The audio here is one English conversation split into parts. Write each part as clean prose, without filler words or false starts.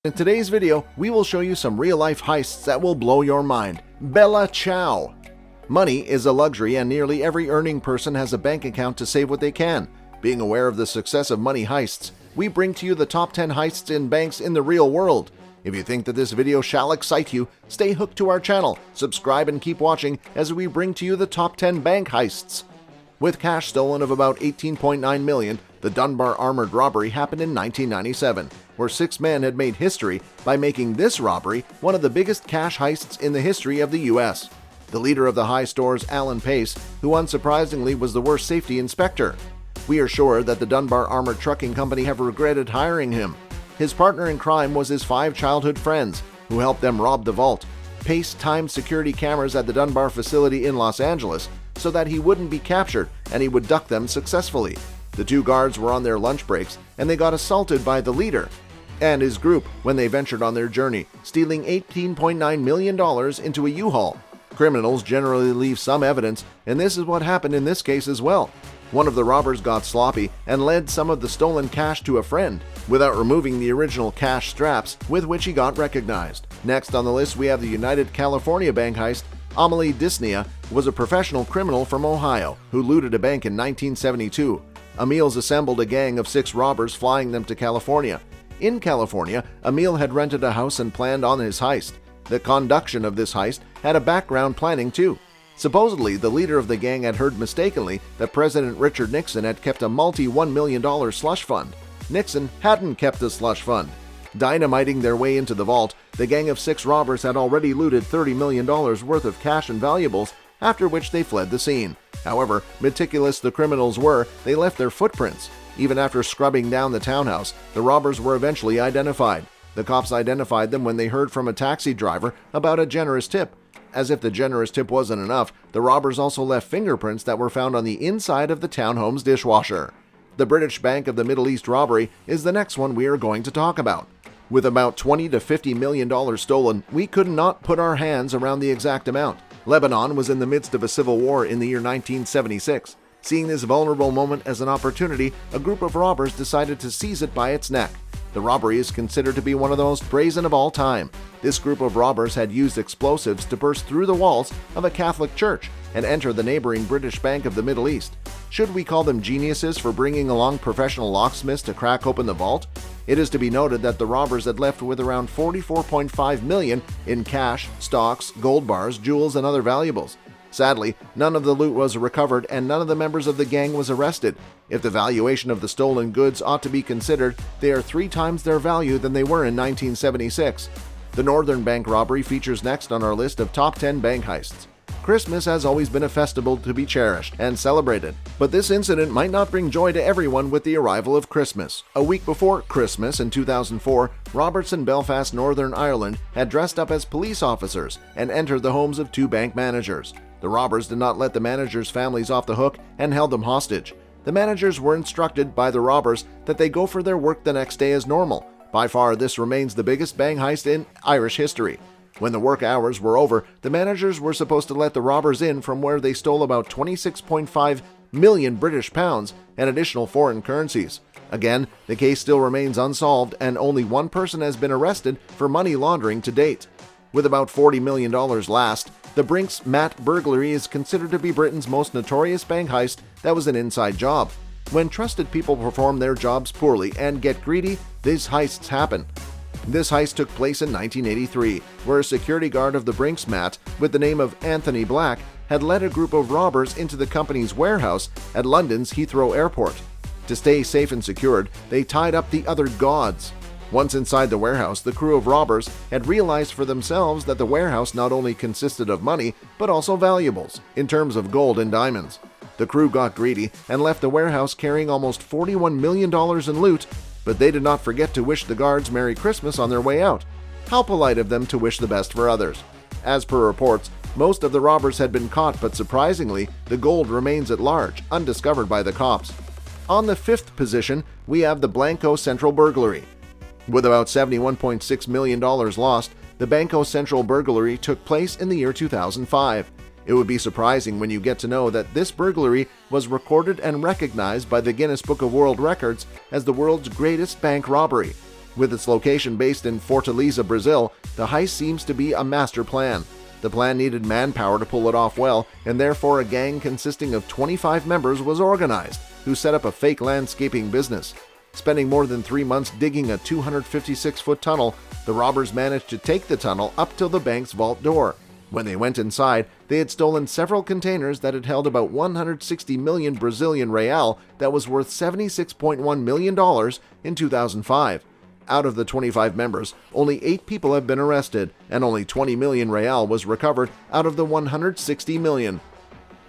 In today's video, we will show you some real-life heists that will blow your mind. Bella Ciao! Money is a luxury and nearly every earning person has a bank account to save what they can. Being aware of the success of money heists, we bring to you the top 10 heists in banks in the real world. If you think that this video shall excite you, stay hooked to our channel, subscribe and keep watching as we bring to you the top 10 bank heists. With cash stolen of about $18.9 million, the Dunbar armored robbery happened in 1997, where 6 men had made history by making this robbery one of the biggest cash heists in the history of the U.S. The leader of the high stores, Alan Pace, who unsurprisingly was the worst safety inspector. We are sure that the Dunbar Armored Trucking Company have regretted hiring him. His partner in crime was his 5 childhood friends, who helped them rob the vault. Pace timed security cameras at the Dunbar facility in Los Angeles so that he wouldn't be captured and he would duck them successfully. The 2 guards were on their lunch breaks and they got assaulted by the leader and his group when they ventured on their journey, stealing $18.9 million into a U-Haul. Criminals generally leave some evidence, and this is what happened in this case as well. One of the robbers got sloppy and led some of the stolen cash to a friend, without removing the original cash straps with which he got recognized. Next on the list, we have the United California bank heist. Amiel Dysnia was a professional criminal from Ohio who looted a bank in 1972. Amiel's assembled a gang of 6 robbers, flying them to California. In California, Amiel had rented a house and planned on his heist. The conduction of this heist had a background planning too. Supposedly, the leader of the gang had heard mistakenly that President Richard Nixon had kept a multi-$1 million slush fund. Nixon hadn't kept the slush fund. Dynamiting their way into the vault, the gang of 6 robbers had already looted $30 million worth of cash and valuables, after which they fled the scene. However, meticulous the criminals were, they left their footprints. Even after scrubbing down the townhouse, the robbers were eventually identified. The cops identified them when they heard from a taxi driver about a generous tip. As if the generous tip wasn't enough, the robbers also left fingerprints that were found on the inside of the townhome's dishwasher. The British Bank of the Middle East robbery is the next one we are going to talk about. With about $20 to $50 million stolen, we could not put our hands around the exact amount. Lebanon was in the midst of a civil war in the year 1976. Seeing this vulnerable moment as an opportunity, a group of robbers decided to seize it by its neck. The robbery is considered to be one of the most brazen of all time. This group of robbers had used explosives to burst through the walls of a Catholic church and enter the neighboring British Bank of the Middle East. Should we call them geniuses for bringing along professional locksmiths to crack open the vault? It is to be noted that the robbers had left with around $44.5 million in cash, stocks, gold bars, jewels, and other valuables. Sadly, none of the loot was recovered and none of the members of the gang was arrested. If the valuation of the stolen goods ought to be considered, they are 3 times their value than they were in 1976. The Northern Bank robbery features next on our list of top 10 bank heists. Christmas has always been a festival to be cherished and celebrated, but this incident might not bring joy to everyone with the arrival of Christmas. A week before Christmas in 2004, robbers in Belfast, Northern Ireland had dressed up as police officers and entered the homes of 2 bank managers. The robbers did not let the managers' families off the hook and held them hostage. The managers were instructed by the robbers that they go for their work the next day as normal. By far, this remains the biggest bank heist in Irish history. When the work hours were over, the managers were supposed to let the robbers in from where they stole about 26.5 million British pounds and additional foreign currencies. Again, the case still remains unsolved and only 1 person has been arrested for money laundering to date. With about $40 million last, the Brinks Mat burglary is considered to be Britain's most notorious bank heist that was an inside job. When trusted people perform their jobs poorly and get greedy, these heists happen. This heist took place in 1983, where a security guard of the Brinks Mat, with the name of Anthony Black, had led a group of robbers into the company's warehouse at London's Heathrow Airport. To stay safe and secured, they tied up the other gods. Once inside the warehouse, the crew of robbers had realized for themselves that the warehouse not only consisted of money, but also valuables, in terms of gold and diamonds. The crew got greedy and left the warehouse carrying almost $41 million in loot, but they did not forget to wish the guards Merry Christmas on their way out. How polite of them to wish the best for others. As per reports, most of the robbers had been caught, but surprisingly, the gold remains at large, undiscovered by the cops. On the 5th position, we have the Banco Central burglary. With about $71.6 million lost, the Banco Central burglary took place in the year 2005. It would be surprising when you get to know that this burglary was recorded and recognized by the Guinness Book of World Records as the world's greatest bank robbery. With its location based in Fortaleza, Brazil, the heist seems to be a master plan. The plan needed manpower to pull it off well, and therefore a gang consisting of 25 members was organized, who set up a fake landscaping business. Spending more than 3 months digging a 256-foot tunnel, the robbers managed to take the tunnel up to the bank's vault door. When they went inside, they had stolen several containers that had held about 160 million Brazilian real that was worth $76.1 million in 2005. Out of the 25 members, only 8 people have been arrested, and only 20 million real was recovered out of the 160 million.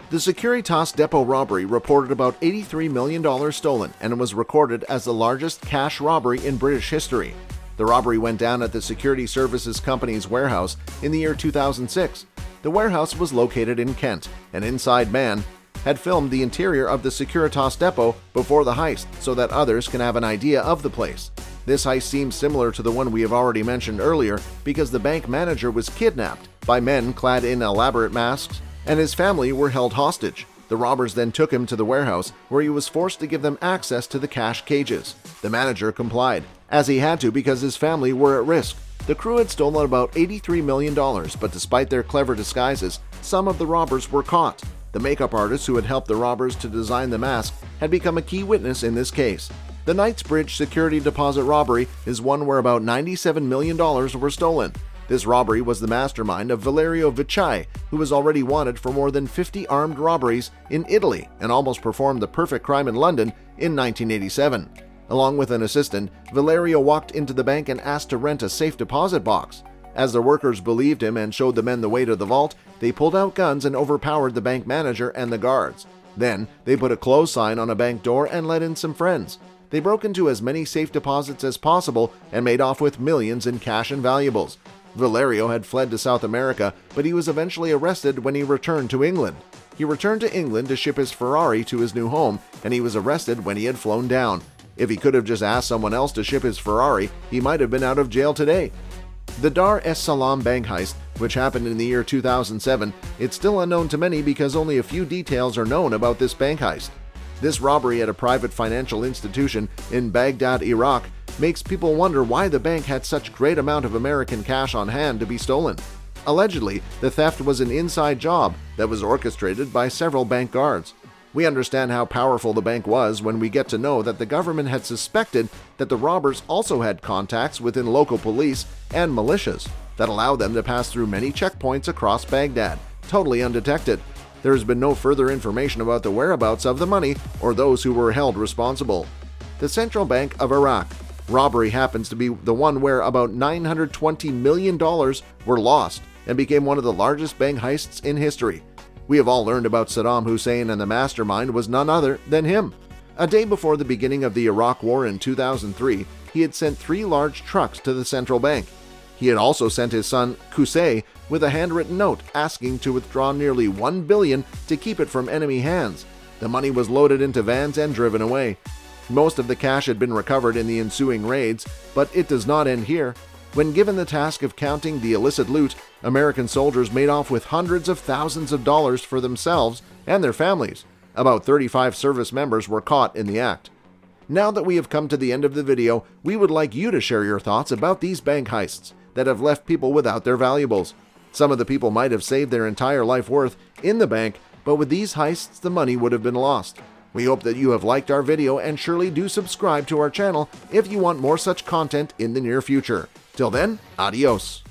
The Securitas Depot robbery reported about $83 million stolen, and it was recorded as the largest cash robbery in British history. The robbery went down at the Security Services Company's warehouse in the year 2006. The warehouse was located in Kent. An inside man had filmed the interior of the Securitas Depot before the heist so that others can have an idea of the place. This heist seems similar to the one we have already mentioned earlier because the bank manager was kidnapped by men clad in elaborate masks, and his family were held hostage. The robbers then took him to the warehouse, where he was forced to give them access to the cash cages. The manager complied, as he had to because his family were at risk. The crew had stolen about $83 million, but despite their clever disguises, some of the robbers were caught. The makeup artist who had helped the robbers to design the mask had become a key witness in this case. The Knightsbridge security deposit robbery is one where about $97 million were stolen. This robbery was the mastermind of Valerio Vicai, who was already wanted for more than 50 armed robberies in Italy and almost performed the perfect crime in London in 1987. Along with an assistant, Valerio walked into the bank and asked to rent a safe deposit box. As the workers believed him and showed the men the way to the vault, they pulled out guns and overpowered the bank manager and the guards. Then, they put a close sign on a bank door and let in some friends. They broke into as many safe deposits as possible and made off with millions in cash and valuables. Valerio had fled to South America, but he was eventually arrested when he returned to England. He returned to England to ship his Ferrari to his new home, and he was arrested when he had flown down. If he could have just asked someone else to ship his Ferrari, he might have been out of jail today. The Dar Es Salam bank heist, which happened in the year 2007, it's still unknown to many because only a few details are known about this bank heist. This robbery at a private financial institution in Baghdad, Iraq, makes people wonder why the bank had such great amount of American cash on hand to be stolen. Allegedly, the theft was an inside job that was orchestrated by several bank guards. We understand how powerful the bank was when we get to know that the government had suspected that the robbers also had contacts within local police and militias that allowed them to pass through many checkpoints across Baghdad, totally undetected. There has been no further information about the whereabouts of the money or those who were held responsible. The Central Bank of Iraq robbery happens to be the one where about $920 million were lost and became one of the largest bank heists in history. We have all learned about Saddam Hussein, and the mastermind was none other than him. A day before the beginning of the Iraq War in 2003, he had sent 3 large trucks to the central bank. He had also sent his son, Qusay, with a handwritten note asking to withdraw nearly $1 billion to keep it from enemy hands. The money was loaded into vans and driven away. Most of the cash had been recovered in the ensuing raids, but it does not end here. When given the task of counting the illicit loot, American soldiers made off with hundreds of thousands of dollars for themselves and their families. About 35 service members were caught in the act. Now that we have come to the end of the video, we would like you to share your thoughts about these bank heists that have left people without their valuables. Some of the people might have saved their entire life worth in the bank, but with these heists the money would have been lost. We hope that you have liked our video and surely do subscribe to our channel if you want more such content in the near future. Till then, adios.